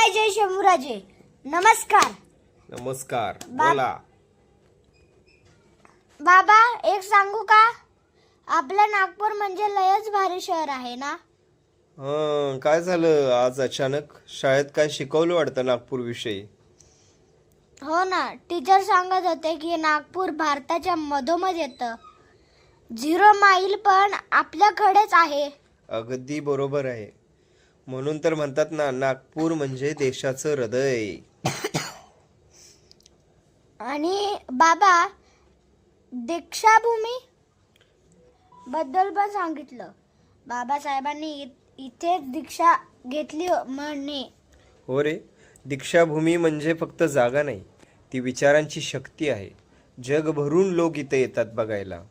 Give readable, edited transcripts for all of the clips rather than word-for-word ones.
जय शंभूराजे. नमस्कार. नमस्कार. बोला. बाबा एक सांगू का, आपलं नागपूर म्हणजे लयच भारी शहर आहे ना. काय झालं आज अचानक? शाळेत काय शिकवलं वाटतं नागपूर विषयी? हो ना, टीचर सांगत होते की नागपूर भारताच्या मधोमध येतं. 0 माईल पण आपल्याकडेच आहे. अगदी बरोबर आहे. म्हणून तर म्हणतात ना, नागपूर म्हणजे देशाचं हृदय. आणि बाबा दीक्षाभूमी बद्दल पण सांगितलं. बाबासाहेबांनी इथेच दीक्षा घेतली म्हणे. हो रे, दीक्षाभूमी म्हणजे फक्त जागा नाही, ती विचारांची शक्ती आहे. जगभरून लोक इथे येतात बघायला.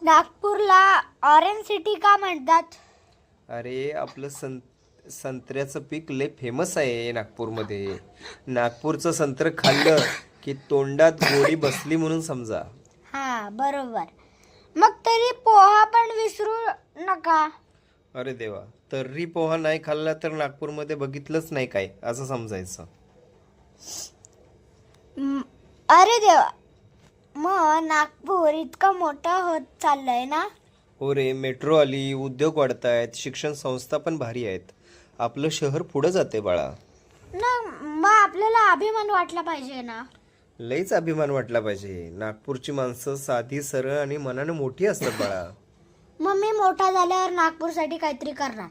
नागपूरला ऑरेंज सिटी का म्हणतात? अरे आपलं संत्र्याचं पीक लय फेमस आहे नागपूरमध्ये. नागपूरचं संत्र खाल्लं की तोंडात गोडी बसली म्हणून समजा. हा बरोबर. मग तरी पोहा पण विसरू नका. अरे देवा, तर्री पोहा नाही खाल्ला तर नागपूरमध्ये बघितलंच नाही काय असं समजायचं. अरे देवा, मग नागपूर इतकं मोठं होत चाललंय ना. हो रे, मेट्रो आली, उद्योग वाढतायत, शिक्षण संस्था पण भारी आहेत. आपलं शहर पुढं जाते बाळा. ना मग आपल्याला अभिमान वाटला पाहिजे ना. लईच अभिमान वाटला पाहिजे. नागपूरची माणसं साधी, सरळ आणि मनानं मोठी असतात बाळा. मग मी मोठा झाल्यावर नागपूरसाठी काहीतरी करणार.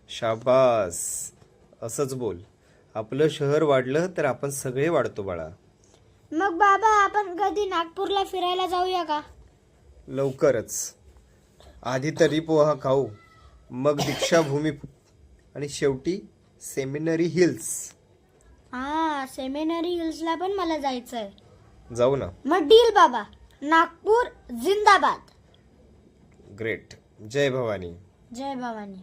शाबास, असंच बोल. आपलं शहर वाढलं तर आपण सगळे वाढतो बाळा. मग बाबा आपण कधी नागपूरला फिरायला जाऊया का? लवकरच. आधी तरी पोहा खाऊ, मग दीक्षाभूमी आणि शेवटी सेमिनरी हिल्स. हा, सेमिनरी हिल्सला पण मला जायचंय. जाऊ ना. मग डील बाबा. नागपूर जिंदाबाद. ग्रेट. जय भवानी. जय भवानी.